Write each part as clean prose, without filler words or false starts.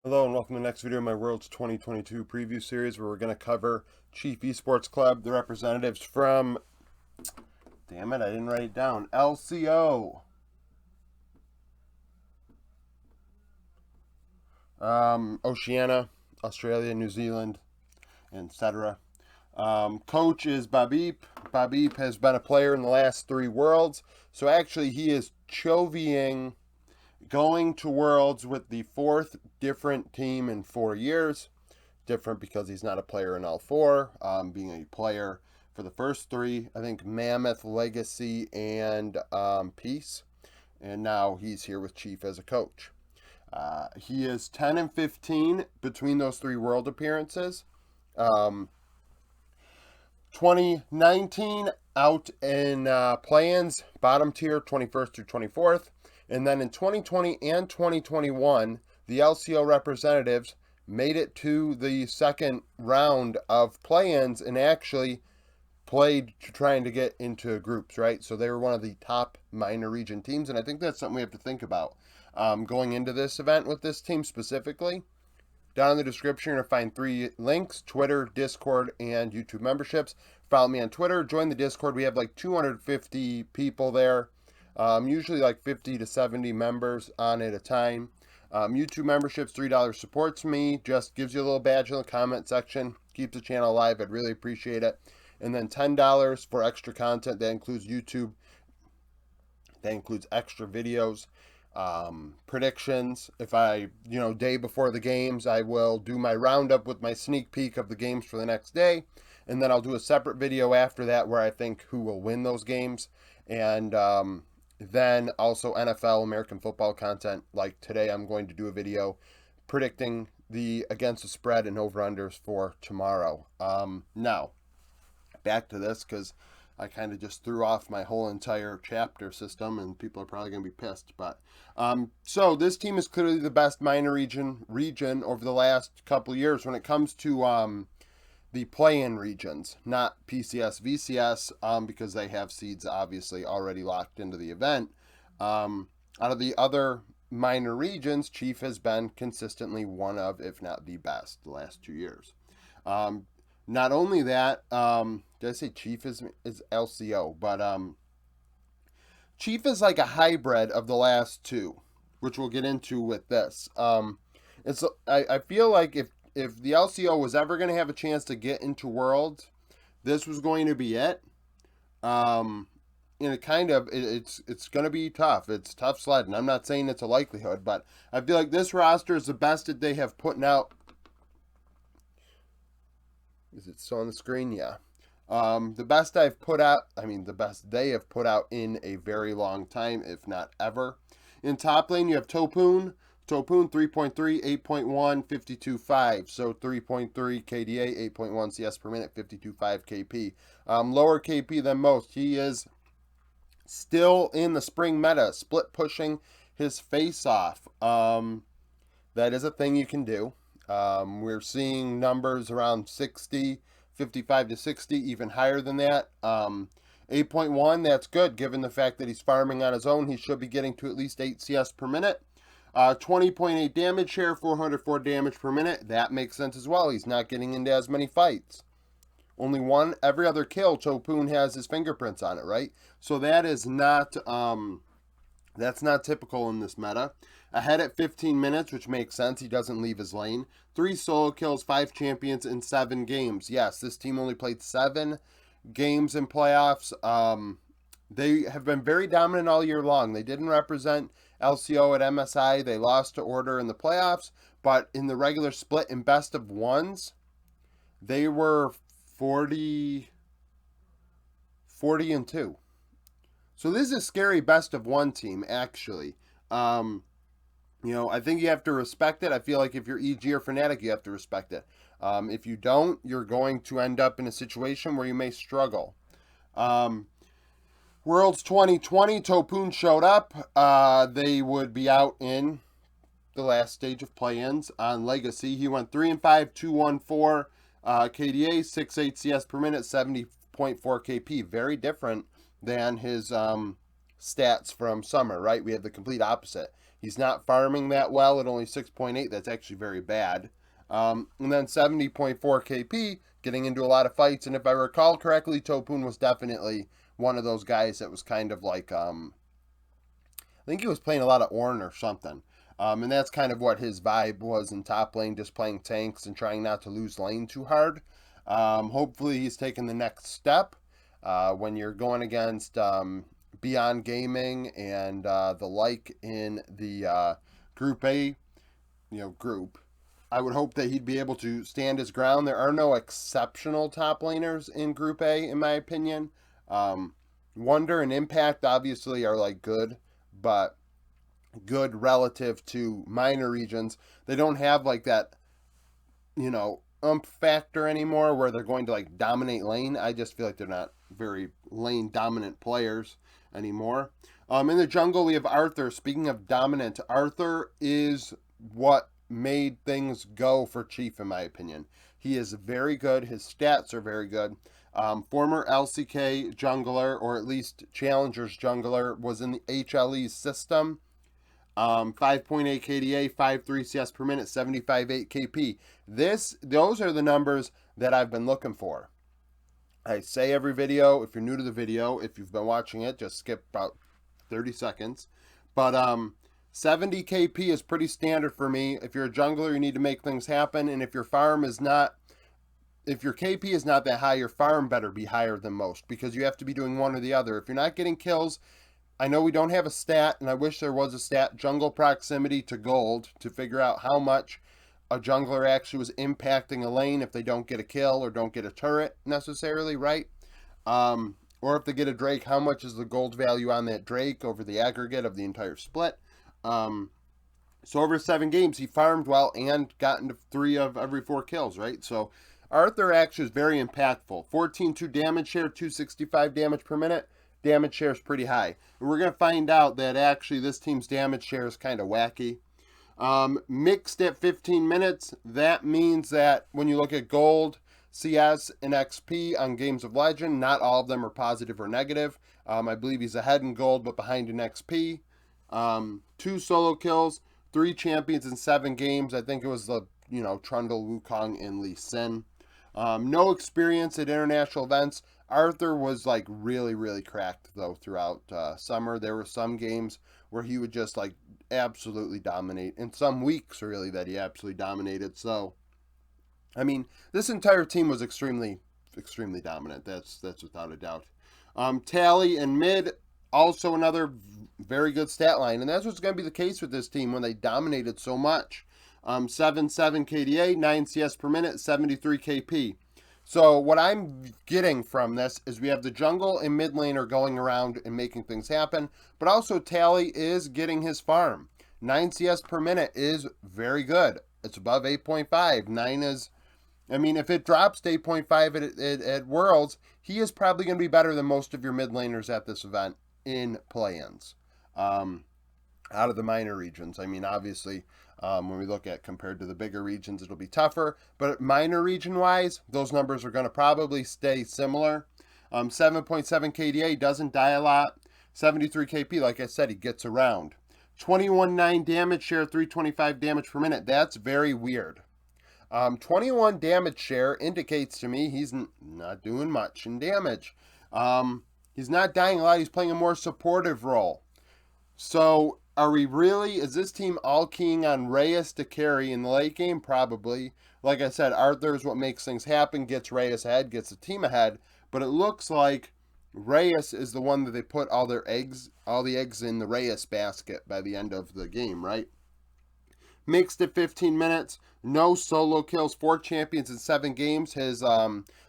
Hello and welcome to the next video of my World's 2022 preview series where we're going to cover Chief Esports Club, the representatives from, damn it, I didn't write it down, LCO, Oceania, Australia, New Zealand, etc. Coach is Babip. Babip has been a player in the last 3 Worlds, so actually he is chovying going to Worlds with the 4th different team in 4 years. Different because he's not a player in L4, being a player for the first 3, I think Mammoth, Legacy, and Peace. And now he's here with Chief as a coach. He is 10 and 15 between those 3 world appearances. 2019 out in play-ins, bottom tier, 21st through 24th. And then in 2020 and 2021, the LCO representatives made it to the second round of play-ins and actually played trying to get into groups, right? So they were one of the top minor region teams, and I think that's something we have to think about going into this event with this team specifically. Down in the description, you're going to find 3 links: Twitter, Discord, and YouTube memberships. Follow me on Twitter. Join the Discord. We have like 250 people there, usually like 50 to 70 members on at a time. YouTube memberships, $3 supports me, just gives you a little badge in the comment section, keeps the channel alive. I'd really appreciate it. And then $10 for extra content. That includes YouTube, that includes extra videos, predictions. If I, day before the games, I will do my roundup with my sneak peek of the games for the next day. And then I'll do a separate video after that where I think who will win those games. And then also NFL, American football content. Like today, I'm going to do a video predicting the against the spread and over-unders for tomorrow. Now, back to this because I kind of just threw off my whole entire chapter system and people are probably going to be pissed. But so this team is clearly the best minor region over the last couple of years when it comes to the play-in regions, not PCS, VCS, because they have seeds obviously already locked into the event. Out of the other minor regions, Chief has been consistently one of, if not the best, the last 2 years. Not only that, did I say Chief is LCO? But Chief is like a hybrid of the last 2, which we'll get into with this. I feel like if the LCO was ever going to have a chance to get into Worlds, this was going to be it. And it's going to be tough. It's tough sledding. I'm not saying it's a likelihood, but I feel like this roster is the best that they have put out. Is it still on the screen? Yeah. The best I've put out, the best they have put out in a very long time, if not ever. In top lane, you have Topoon. Topoon 3.3, 8.1, 52.5. So 3.3 KDA, 8.1 CS per minute, 52.5 KP. Lower KP than most. He is still in the spring meta, split pushing his face off. That is a thing you can do. We're seeing numbers around 60, 55 to 60, even higher than that. 8.1, that's good given the fact that he's farming on his own. He should be getting to at least 8 CS per minute. 20.8 damage share, 404 damage per minute. That makes sense as well. He's not getting into as many fights. Only one every other kill, Topoon has his fingerprints on it, right? So that is not that's not typical in this meta. Ahead at 15 minutes, which makes sense. He doesn't leave his lane. 3 solo kills, 5 champions in 7 games. Yes, this team only played 7 games in playoffs. They have been very dominant all year long. They didn't represent LCO at MSI. They lost to Order in the playoffs, but in the regular split in best of ones, they were 40 and 2. So this is a scary best of one team, actually. I think you have to respect it. I feel like if you're EG or Fnatic, you have to respect it. If you don't, you're going to end up in a situation where you may struggle. Worlds 2020, Topoon showed up. They would be out in the last stage of play-ins on Legacy. He went 3-5, 2-1-4, KDA, 6.8 CS per minute, 70.4 KP. Very different than his stats from summer, right? We have the complete opposite. He's not farming that well at only 6.8. That's actually very bad. And then 70.4 KP, getting into a lot of fights. And if I recall correctly, Topun was definitely one of those guys that was kind of like, I think he was playing a lot of Ornn or something. And that's kind of what his vibe was in top lane, just playing tanks and trying not to lose lane too hard. Hopefully he's taking the next step when you're going against Beyond Gaming and the like in the Group A, group. I would hope that he'd be able to stand his ground. There are no exceptional top laners in Group A, in my opinion. Wonder and Impact obviously are like good, but good relative to minor regions. They don't have like that, factor anymore where they're going to like dominate lane. I just feel like they're not very lane dominant players anymore. In the jungle, we have Arthur. Speaking of dominant, Arthur is what made things go for Chief, in my opinion. He is very good. His stats are very good. Former LCK jungler, or at least Challengers jungler, was in the HLE system. 5.8 KDA, 5.3 CS per minute, 75.8 KP. Those are the numbers that I've been looking for. I say every video, if you're new to the video, if you've been watching it, just skip about 30 seconds. But 70 KP is pretty standard for me. If you're a jungler, you need to make things happen. And if your KP is not that high, your farm better be higher than most, because you have to be doing one or the other. If you're not getting kills, I know we don't have a stat, and I wish there was a stat, jungle proximity to gold, to figure out how much a jungler actually was impacting a lane if they don't get a kill or don't get a turret necessarily, right? Or if they get a Drake, how much is the gold value on that Drake over the aggregate of the entire split? So over 7 games, he farmed well and got into 3 of every 4 kills, right? So Arthur actually is very impactful. 14.2 damage share, 265 damage per minute. Damage share is pretty high. And we're going to find out that actually this team's damage share is kind of wacky. Mixed at 15 minutes, that means that when you look at gold, CS, and XP on Games of Legend, not all of them are positive or negative. I believe he's ahead in gold, but behind in XP. 2 solo kills, 3 champions in 7 games. I think it was the, Trundle, Wukong, and Lee Sin. No experience at international events. Arthur was like really, really cracked though throughout summer. There were some games where he would just like absolutely dominate, and some weeks really that he absolutely dominated. So, I mean, this entire team was extremely, extremely dominant. That's without a doubt. Tally and mid, also another very good stat line, and that's what's going to be the case with this team when they dominated so much. 7.7 KDA, 9 CS per minute, 73 KP. So what I'm getting from this is we have the jungle and mid laner going around and making things happen, but also Tally is getting his farm. 9 CS per minute is very good. It's above 8.5. 9 is, if it drops to 8.5 at Worlds, he is probably going to be better than most of your mid laners at this event in play-ins. Out of the minor regions. Obviously, when we look at compared to the bigger regions, it'll be tougher. But minor region-wise, those numbers are going to probably stay similar. 7.7 KDA, doesn't die a lot. 73 KP, like I said, he gets around. 21.9 damage share, 325 damage per minute. That's very weird. 21 damage share indicates to me he's not doing much in damage. He's not dying a lot. He's playing a more supportive role. So, is this team all keying on Reyes to carry in the late game? Probably. Like I said, Arthur is what makes things happen, gets Reyes ahead, gets the team ahead, but it looks like Reyes is the one that they put all the eggs in the Reyes basket by the end of the game, right? Mixed at 15 minutes, no solo kills, 4 champions in 7 games. His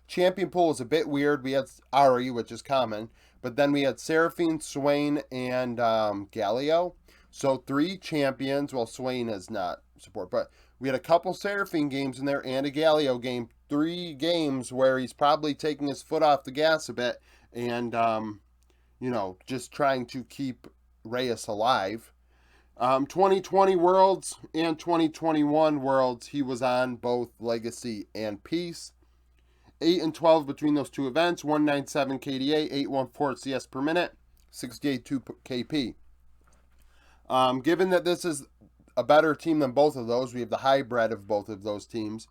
champion pool is a bit weird. We had Ari, which is common, but then we had Seraphine, Swain, and Galio. So 3 champions. Well, Swain is not support, but we had a couple Seraphine games in there and a Galio game. 3 games where he's probably taking his foot off the gas a bit and, just trying to keep Reyes alive. 2020 Worlds and 2021 Worlds, he was on both Legacy and Peace. 8 and 12 between those 2 events. 197 KDA, 814 CS per minute, 68.2 KP. Given that this is a better team than both of those, we have the hybrid of both of those teams.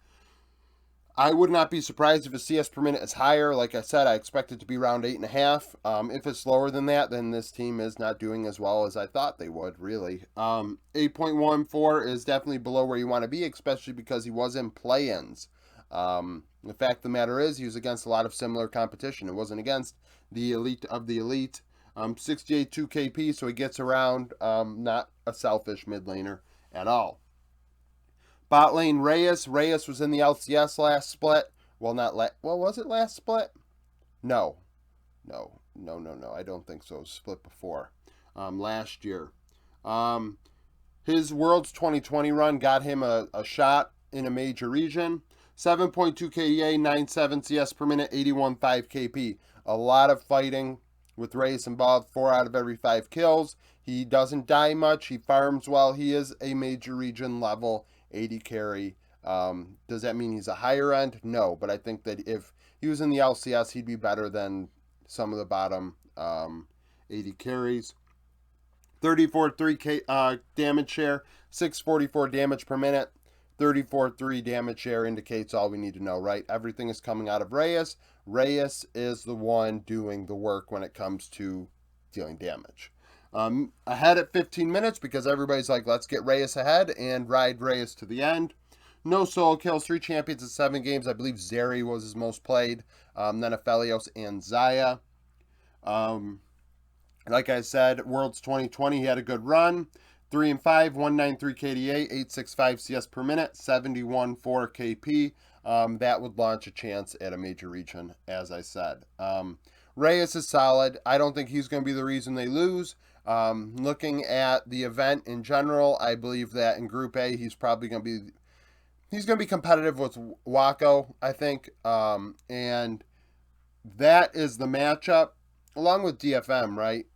I would not be surprised if a CS per minute is higher. Like I said, I expect it to be around 8.5. If it's lower than that, then this team is not doing as well as I thought they would, really. 8.14 is definitely below where you want to be, especially because he was in play-ins. The fact of the matter is, he was against a lot of similar competition. It wasn't against the elite of the elite. 68 2 KP, so he gets around, not a selfish mid laner at all. Bot lane Reyes. Reyes was in the LCS last split. Well, was it last split? No. I don't think so. It was split before. Last year. His Worlds 2020 run got him a shot in a major region. 7.2 KDA, 9.7 CS per minute, 81.5 KP. A lot of fighting with Reyes involved. 4 out of every 5 kills. He doesn't die much. He farms well. He is a major region level 80 carry. Does that mean he's a higher end? No, but I think that if he was in the LCS, he'd be better than some of the bottom 80 carries. 34.3 damage share, 644 damage per minute. 34.3 damage share indicates all we need to know, right? Everything is coming out of Reyes. Reyes is the one doing the work when it comes to dealing damage. Ahead at 15 minutes because everybody's like, let's get Reyes ahead and ride Reyes to the end. No solo kills, 3 champions in 7 games. I believe Zeri was his most played. Then Aphelios and Zaya. Like I said, Worlds 2020, he had a good run. 3 and 5, 193 KDA, 865 CS per minute, 71.4 KP. That would launch a chance at a major region, as I said. Reyes is solid. I don't think he's going to be the reason they lose. Looking at the event in general, I believe that in Group A, he's probably going to be competitive with Wako, I think. And that is the matchup, along with DFM, right?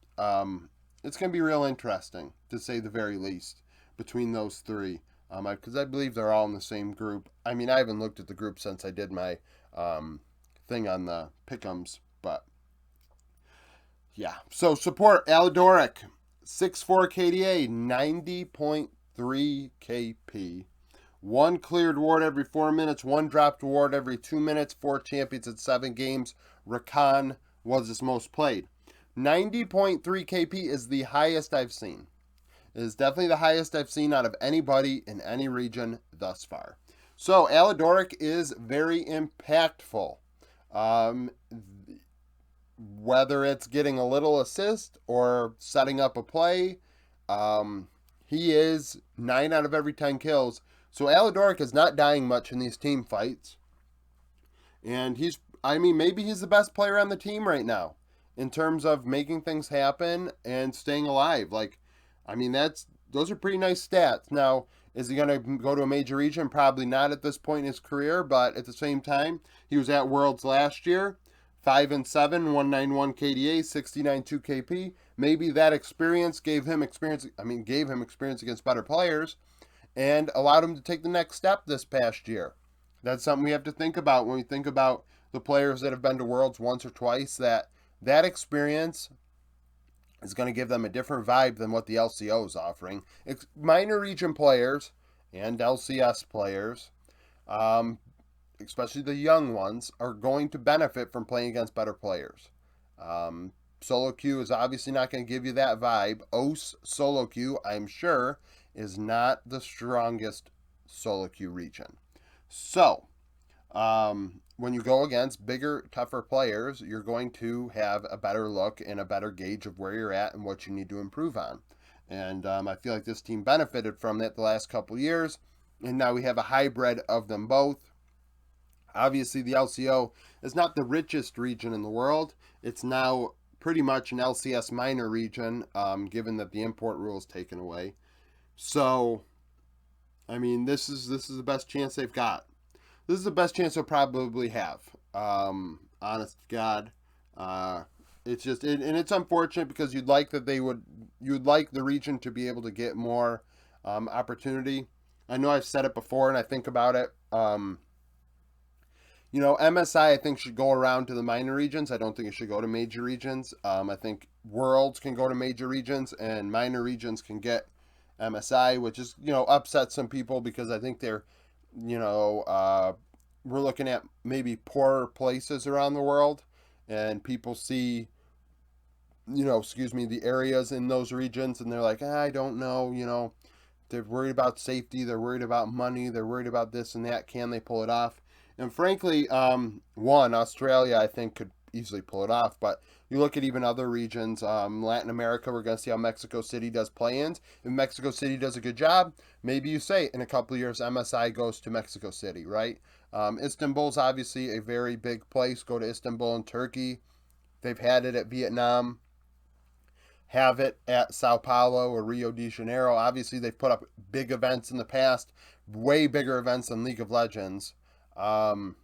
It's going to be real interesting, to say the very least, between those three. Because I believe they're all in the same group. I mean, I haven't looked at the group since I did my thing on the pick'ems, but yeah. So support Alidoric, 6.4 KDA, 90.3 KP. 1 cleared ward every 4 minutes, 1 dropped ward every 2 minutes, 4 champions in 7 games. Rakan was his most played. 90.3 KP is the highest I've seen. It is definitely the highest I've seen out of anybody in any region thus far. So Alidoric is very impactful. Whether it's getting a little assist or setting up a play, he is 9 out of every 10 kills. So Alidoric is not dying much in these team fights. And maybe he's the best player on the team right now in terms of making things happen and staying alive. Those are pretty nice stats. Now, is he going to go to a major region? Probably not at this point in his career, but at the same time, he was at Worlds last year. 5 and 7, 191 KDA, 69.2 KP. Maybe that experience gave him experience against better players and allowed him to take the next step this past year. That's something we have to think about when we think about the players that have been to Worlds once or twice, that experience is going to give them a different vibe than what the LCO is offering. Minor region players and LCS players, especially the young ones, are going to benefit from playing against better players. Solo queue is obviously not going to give you that vibe. OS solo queue, I'm sure, is not the strongest solo queue region. So, when you go against bigger, tougher players, you're going to have a better look and a better gauge of where you're at and what you need to improve on. And I feel like this team benefited from that the last couple years, and now we have a hybrid of them both. Obviously, the LCO is not the richest region in the world. It's now pretty much an LCS minor region, given that the import rule is taken away. So, this is the best chance they've got. This is the best chance they'll probably have. Honest to God, it's just, and it's unfortunate because you'd like the region to be able to get more opportunity. I know I've said it before, and I think about it. MSI I think should go around to the minor regions. I don't think it should go to major regions. I think Worlds can go to major regions, and minor regions can get MSI, which is, upset some people because I think they're, you know, we're looking at maybe poorer places around the world, and people see, the areas in those regions, and they're like, I don't know, they're worried about safety, they're worried about money, they're worried about this and that. Can they pull it off? And frankly, Australia, I think, could easily pull it off. But you look at even other regions, Latin America, we're going to see how Mexico City does play-ins. If Mexico City does a good job, maybe you say in a couple of years MSI goes to Mexico City, right? Istanbul's obviously a very big place. Go to Istanbul in Turkey. They've had it at Vietnam, have it at Sao Paulo or Rio de Janeiro. Obviously, they've put up big events in the past, way bigger events than League of Legends. Um,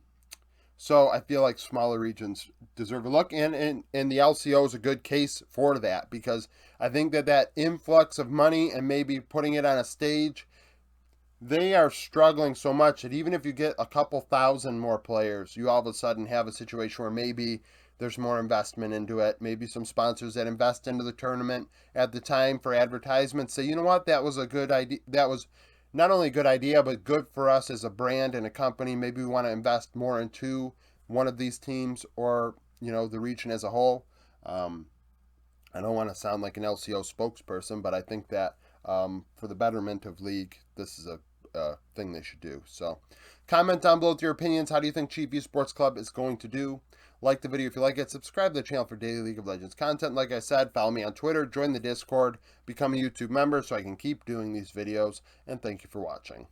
so I feel like smaller regions deserve a look, and the LCO is a good case for that, because I think that influx of money and maybe putting it on a stage, they are struggling so much that even if you get a couple thousand more players, you all of a sudden have a situation where maybe there's more investment into it. Maybe some sponsors that invest into the tournament at the time for advertisements say, you know what, that was a good idea. That was not only a good idea, but good for us as a brand and a company. Maybe we want to invest more into one of these teams, or, the region as a whole. Um, I don't want to sound like an LCO spokesperson, but I think that for the betterment of League, this is a thing they should do. So comment down below with your opinions. How do you think Chief Esports Club is going to do? Like the video if you like it. Subscribe to the channel for daily League of Legends content. Like I said, follow me on Twitter, join the Discord, become a YouTube member so I can keep doing these videos, and thank you for watching.